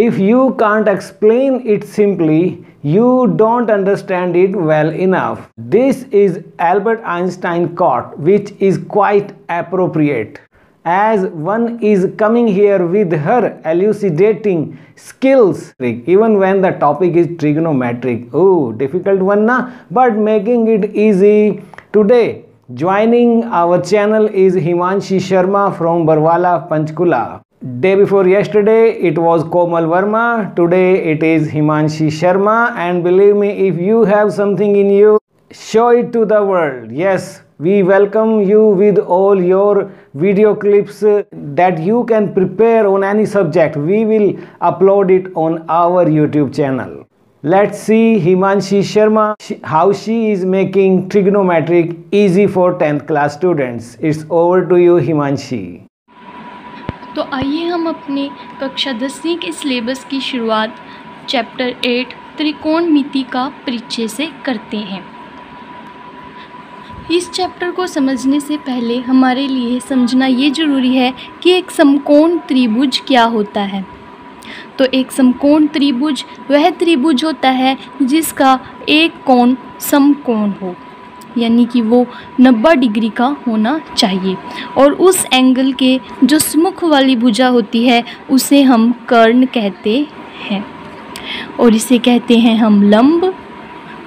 If you can't explain it simply, you don't understand it well enough. This is Albert Einstein quote, which is quite appropriate, as one is coming here with her elucidating skills, even when the topic is trigonometric. Oh, difficult one na, but making it easy today. Joining our channel is Himanshi Sharma from Barwala, Panchkula. Day before yesterday it was Komal Verma. Today it is Himanshi Sharma, and believe me, if you have something in you, show it to the world. Yes, we welcome you with all your video clips that you can prepare on any subject. We will upload it on our YouTube channel. Let's see Himanshi Sharma, how she is making trigonometric easy for 10th class students. It's over to you, Himanshi. तो आइए हम अपने कक्षा 10वीं के syllabus की शुरुआत chapter 8 त्रिकोणमिति का परिचय से करते हैं। इस चैप्टर को समझने से पहले हमारे लिए समझना ये ज़रूरी है कि एक समकोण त्रिभुज क्या होता है। तो एक समकोण त्रिभुज वह त्रिभुज होता है जिसका एक कोण समकोण हो, यानी कि वो 90 डिग्री का होना चाहिए, और उस एंगल के जो सम्मुख वाली भुजा होती है उसे हम कर्ण कहते हैं, और इसे कहते हैं हम लंब,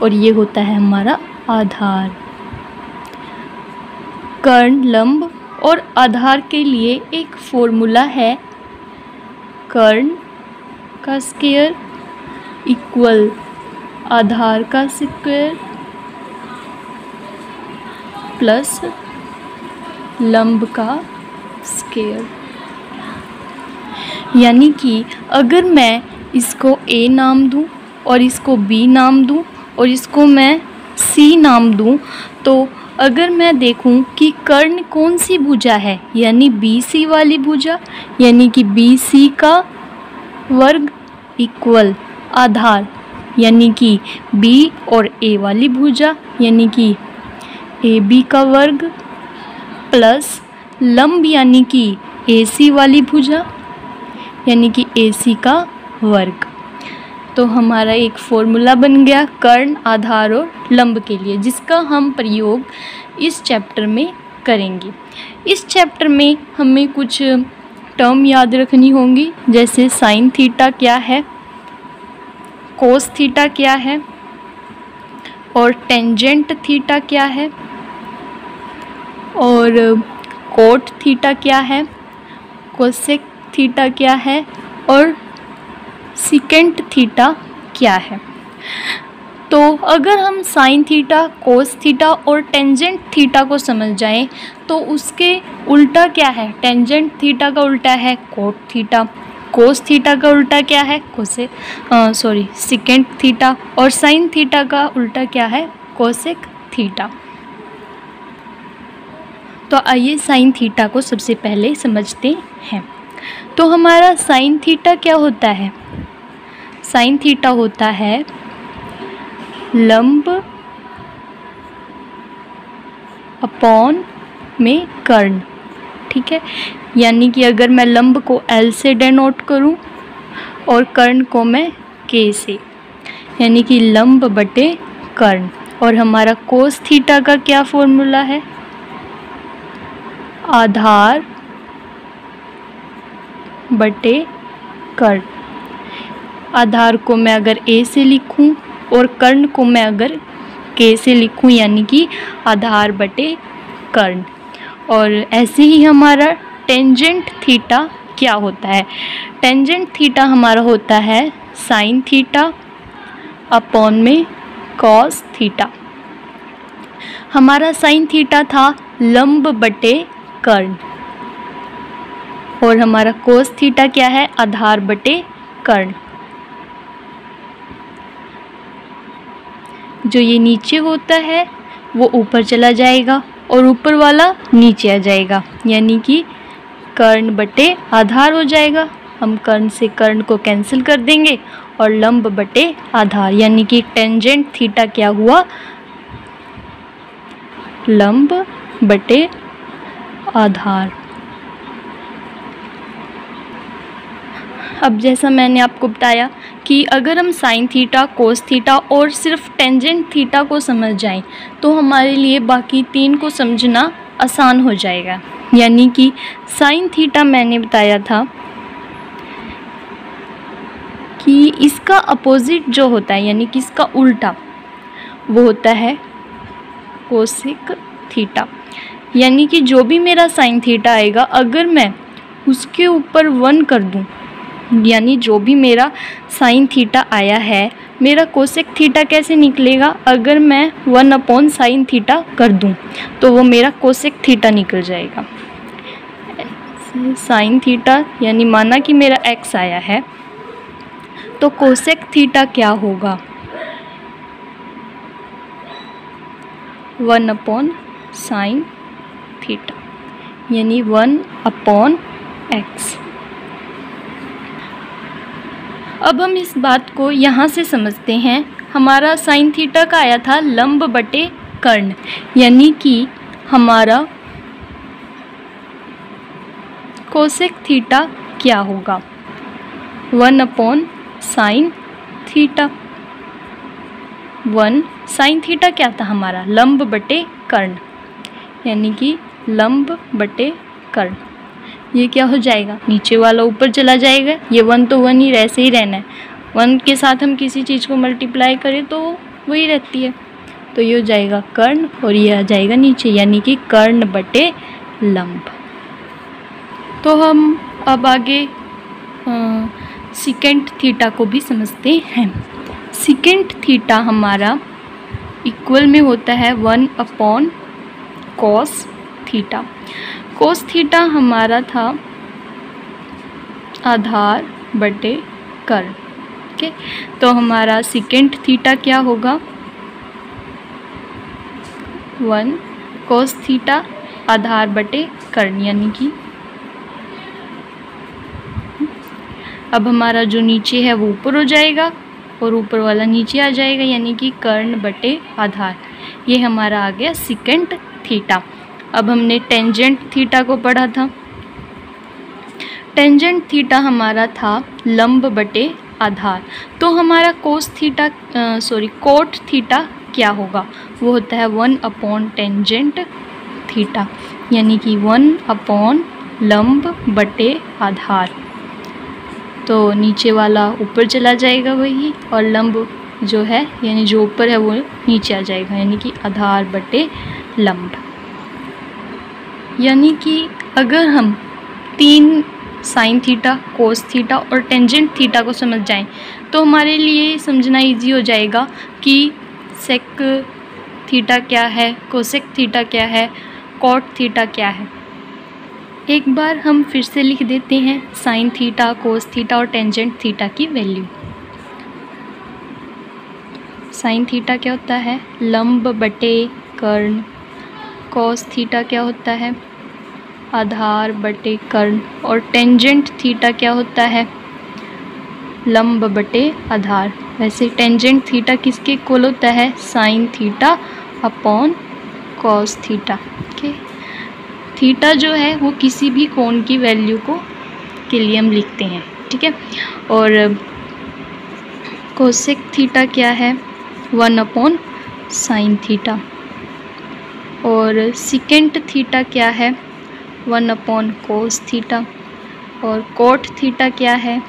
और ये होता है हमारा आधार। कर्ण, लंब और आधार के लिए एक फॉर्मूला है, कर्ण का स्क्वायर इक्वल आधार का स्क्वायर प्लस लंब का स्क्वायर। यानी कि अगर मैं इसको A नाम दूं और इसको B नाम दूं और इसको मैं C नाम दूं, तो अगर मैं देखूं कि कर्ण कौन सी भुजा है, यानी BC वाली भुजा, यानी कि BC का वर्ग इक्वल आधार, यानी कि B और A वाली भुजा, यानी कि AB का वर्ग प्लस लंब, यानी कि AC वाली भुजा, यानी कि AC का वर्ग। तो हमारा एक फॉर्मूला बन गया कर्ण, आधार और लंब के लिए, जिसका हम प्रयोग इस चैप्टर में करेंगे। इस चैप्टर में हमें कुछ टर्म याद रखनी होंगी, जैसे साइन थीटा क्या है, कोस थीटा क्या है, और टेंजेंट थीटा क्या है, और कोट थीटा क्या है, कोसेक थीटा क्या है, और सिकेंट थीटा क्या है। तो अगर हम साइन थीटा, कोस थीटा और टेंजेंट थीटा को समझ जाएं, तो उसके उल्टा क्या है, टेंजेंट थीटा का उल्टा है कोट थीटा, कोस थीटा का उल्टा क्या है सिकेंट थीटा, और साइन थीटा का उल्टा क्या है, कोसेक थीटा। तो आइए साइन थीटा को सबसे पहले समझते हैं। तो हमारा साइन थीटा क्या होता है, साइन थीटा होता है लंब अपॉन में कर्ण, ठीक है। यानी कि अगर मैं लंब को L से डेनोट करूं और कर्ण को मैं K से, यानी कि लंब बटे कर्ण। और हमारा कोस थीटा का क्या फॉर्मूला है, आधार बटे कर्ण। आधार को मैं अगर A से लिखूं और कर्ण को मैं अगर K से लिखूं, यानी कि आधार बटे कर्ण। और ऐसे ही हमारा टेंजेंट थीटा क्या होता है, टेंजेंट थीटा हमारा होता है साइन थीटा अपॉन में कॉस थीटा। हमारा साइन थीटा था लंब बटे कर्ण, और हमारा कोस थीटा क्या है, आधार बटे कर्ण। जो ये नीचे होता है वो ऊपर चला जाएगा और ऊपर वाला नीचे आ जाएगा, यानी कि कर्ण बटे आधार हो जाएगा। हम कर्ण से कर्ण को कैंसिल कर देंगे और लंब बटे आधार, यानी कि टेंजेंट थीटा क्या हुआ, लंब बटे आधार। अब जैसा मैंने आपको बताया कि अगर हम साइन थीटा, कोस थीटा और सिर्फ टेंजेंट थीटा को समझ जाएं तो हमारे लिए बाकी तीन को समझना आसान हो जाएगा। यानी कि साइन थीटा मैंने बताया था कि इसका अपोजिट जो होता है, यानी कि इसका उल्टा, वो होता है कोसेक थीटा। यानी कि जो भी मेरा साइन थीटा आएगा, अगर मैं उसके ऊपर 1 कर दूं, यानी जो भी मेरा साइन थीटा आया है, मेरा कोसेक थीटा कैसे निकलेगा? अगर मैं 1/साइन थीटा कर दूं तो वो मेरा कोसेक थीटा निकल जाएगा। साइन थीटा यानी माना कि मेरा x आया है, तो कोसेक थीटा क्या होगा? 1/साइन थीटा, यानी 1/x। अब हम इस बात को यहाँ से समझते हैं। हमारा साइन थीटा का आया था लंब बटे कर्ण, यानी कि हमारा कोसेक थीटा क्या होगा? 1/साइन थीटा। 1 साइन थीटा क्या था हमारा? लंब बटे कर्ण, यानी कि लंब बटे कर्ण। ये क्या हो जाएगा? नीचे वाला ऊपर चला जाएगा। ये 1 तो 1 ही ऐसे ही रहना है। 1 के साथ हम किसी चीज़ को मल्टीप्लाई करें तो वही रहती है। तो ये हो जाएगा कर्ण और ये आ जाएगा नीचे, यानी कि कर्ण बटे लंब। तो हम अब आगे सेकेंड थीटा को भी समझते हैं। सेकेंड थीटा हमारा इक्वल में होता है 1/cos थीटा। कोस थीटा हमारा था आधार बटे कर्ण। ओके, तो हमारा सेकेंड थीटा क्या होगा? 1 कोस थीटा आधार बटे कर्ण, यानी कि अब हमारा जो नीचे है वो ऊपर हो जाएगा और ऊपर वाला नीचे आ जाएगा, यानी कि कर्ण बटे आधार। ये हमारा आ गया सेकेंड थीटा। अब हमने टेंजेंट थीटा को पढ़ा था। टेंजेंट थीटा हमारा था लंब बटे आधार। तो हमारा कोट थीटा क्या होगा? वो होता है 1/टेंजेंट थीटा, यानी कि 1/लंब बटे आधार। तो नीचे वाला ऊपर चला जाएगा वही, और लंब जो है यानी जो ऊपर है वो नीचे आ जाएगा, यानी कि आधार बटे लंब। यानी कि अगर हम 3 साइन थीटा, कोस थीटा और टेंजेंट थीटा को समझ जाएं तो हमारे लिए समझना इजी हो जाएगा कि सेक थीटा क्या है, कोसेक थीटा क्या है, कॉट थीटा क्या है। एक बार हम फिर से लिख देते हैं साइन थीटा, कोस थीटा और टेंजेंट थीटा की वैल्यू। साइन थीटा क्या होता है? लंब बटे कर्ण। कॉस थीटा क्या होता है? आधार बटे कर्ण। और टेंजेंट थीटा क्या होता है? लंब बटे आधार। वैसे टेंजेंट थीटा किसके इक्वल होता है? Sine theta upon cos theta. Okay, theta जो है वो किसी भी कोण की वैल्यू के लिए हम लिखते हैं, ठीक है। और कोसेक थीटा क्या है? 1/साइन थीटा। और सेकेंट थीटा क्या है? 1/कोस थीटा। और कोट थीटा क्या है?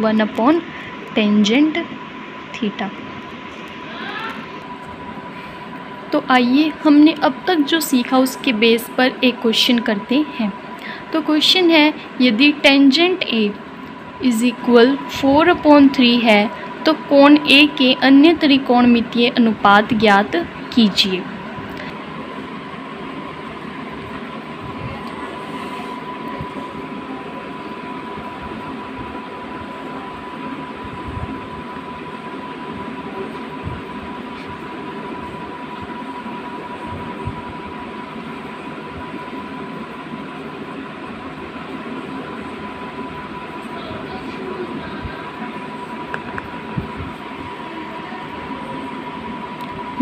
1/टेंजेंट थीटा। तो आइए हमने अब तक जो सीखा उसके बेस पर एक क्वेश्चन करते हैं। तो क्वेश्चन है, यदि टेंजेंट ए इज इक्वल 4/3 है तो कोण ए के अन्य त्रिकोणमितीय अनुपात ज्ञात कीजिए।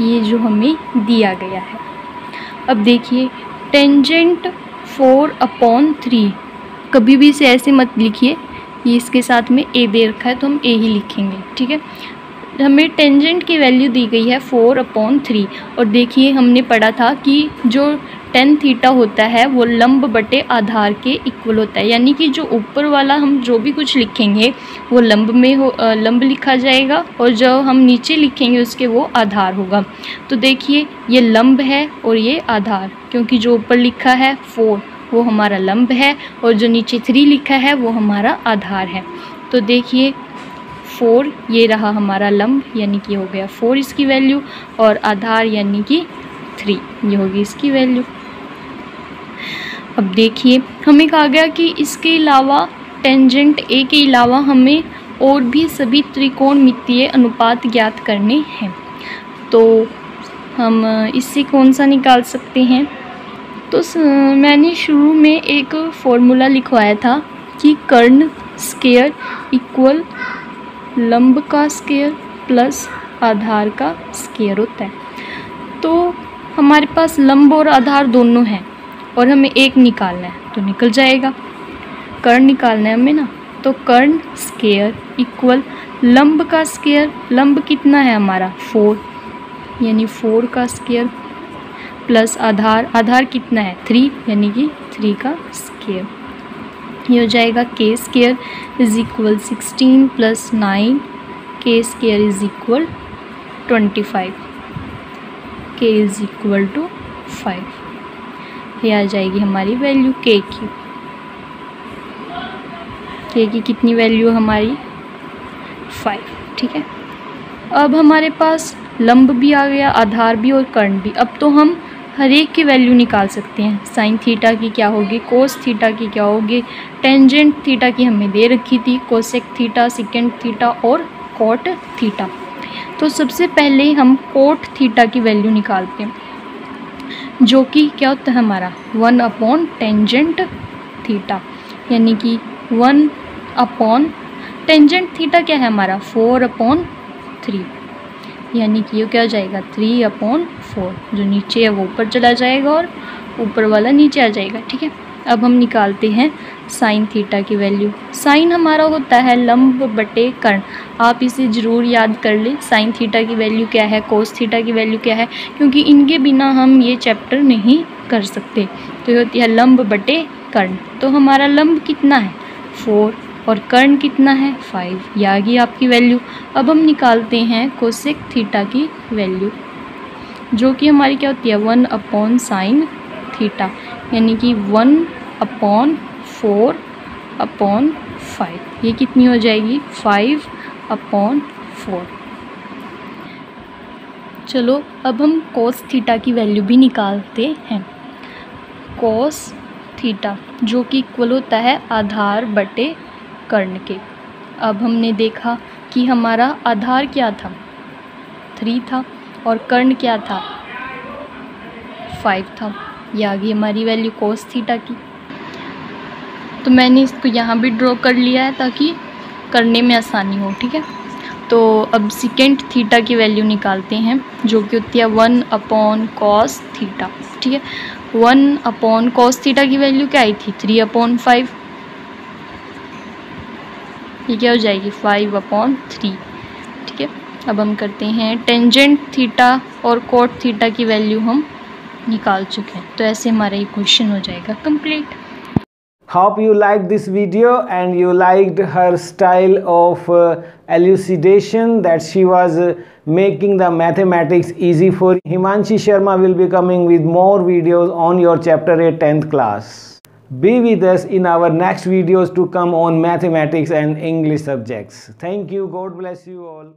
ये जो हमें दिया गया है, अब देखिए टेंजेंट 4/3, कभी भी इसे ऐसे मत लिखिए ये इसके साथ में ए दे रखा है तो हम ए ही लिखेंगे, ठीक है। हमें टेंजेंट की वैल्यू दी गई है 4/3 और देखिए हमने पढ़ा था कि जो tan थीटा होता है वो लंब बटे आधार के इक्वल होता है, यानी कि जो ऊपर वाला हम जो भी कुछ लिखेंगे वो लंब में लंब लिखा जाएगा और जो हम नीचे लिखेंगे उसके वो आधार होगा। तो देखिए ये लंब है और ये आधार, क्योंकि जो ऊपर लिखा है 4 वो हमारा लंब है और जो नीचे 3 लिखा है वो हमारा आधार है। तो देखिए 4 ये रहा हमारा लंब, यानी कि हो गया 4 इसकी वैल्यू, और आधार यानी कि 3 ये होगी इसकी वैल्यू। अब देखिए हमें कहा गया कि इसके अलावा टेंजेंट ए के अलावा हमें और भी सभी त्रिकोणमितीय अनुपात ज्ञात करने हैं। तो हम इससे कौन सा निकाल सकते हैं? तो मैंने शुरू में एक फॉर्मूला लिखवाया था कि कर्ण स्क्वायर इक्वल लंब का स्क्वायर प्लस आधार का स्क्वायर होता है। तो हमारे पास लंब और आधार दोनों हैं और हमें एक निकालना है तो निकल जाएगा। कर्ण निकालना है हमें ना, तो कर्ण स्क्वायर इक्वल लंब का स्क्वायर, लंब कितना है हमारा 4 यानी 4 का स्क्वायर प्लस आधार, आधार कितना है 3 यानी कि 3 का स्क्वायर। ये हो जाएगा के स्क्वायर इज इक्वल 16 प्लस 9 के स्क्वायर इज इक्वल 25, के इज इक्वल टू 5। ये आ जाएगी हमारी वैल्यू के की। के की कितनी वैल्यू हमारी 5, ठीक है। अब हमारे पास लंब भी आ गया, आधार भी और कर्ण भी। अब तो हम हर एक की वैल्यू निकाल सकते हैं। साइन थीटा की क्या होगी, कोस थीटा की क्या होगी, टेंजेंट थीटा की हमें दे रखी थी, कोसेक थीटा, सेकेंड थीटा और कॉट थीटा। तो सबसे पहले हम कॉट थीटा की वैल्यू निकालते हैं, जो कि क्या होता है हमारा 1 टेंजेंट थीटा, यानी कि 1 टेंजेंट थीटा क्या है हमारा 4/3, यानी कि ये क्या हो जाएगा 3/4। जो नीचे है वो ऊपर चला जाएगा और ऊपर वाला नीचे आ जाएगा, ठीक है। अब हम निकालते हैं साइन थीटा की वैल्यू। साइन हमारा होता है लंब बटे कर्ण, आप इसे ज़रूर याद कर लें। साइन थीटा की वैल्यू क्या है, कोस थीटा की वैल्यू क्या है, क्योंकि इनके बिना हम ये चैप्टर नहीं कर सकते। तो ये होती है लंब बटे कर्ण। तो हमारा लंब कितना है 4 और कर्ण कितना है 5, ये आ गई आपकी वैल्यू। अब हम निकालते हैं कोसेक थीटा की वैल्यू, जो कि हमारी क्या होती है 1 साइन थीटा, यानी कि 1/4/5। ये कितनी हो जाएगी 5/4। चलो अब हम कोस थीटा की वैल्यू भी निकालते हैं। कोस थीटा जो कि इक्वल होता है आधार बटे कर्ण के। अब हमने देखा कि हमारा आधार क्या था 3 था और कर्ण क्या था 5 था। ये आ गई हमारी वैल्यू कोस थीटा की। तो मैंने इसको यहाँ भी ड्रॉ कर लिया है ताकि करने में आसानी हो, ठीक है। तो अब सेकेंड थीटा की वैल्यू निकालते हैं, जो कि होती है 1 cos थीटा, ठीक है। 1 cos थीटा की वैल्यू क्या आई थी 3/5, ये क्या हो जाएगी 5/3, ठीक है। अब हम करते हैं टेंजेंट थीटा और कोट थीटा की वैल्यू हम निकाल चुके हैं, तो ऐसे हमारा ये क्वेश्चन हो जाएगा complete. Hope you liked this video and you liked her style of elucidation that she was making the mathematics easy for you. Himanshi Sharma will be coming with more videos on your chapter 8 10th class. Be with us in our next videos to come on mathematics and English subjects. Thank you. God bless you all.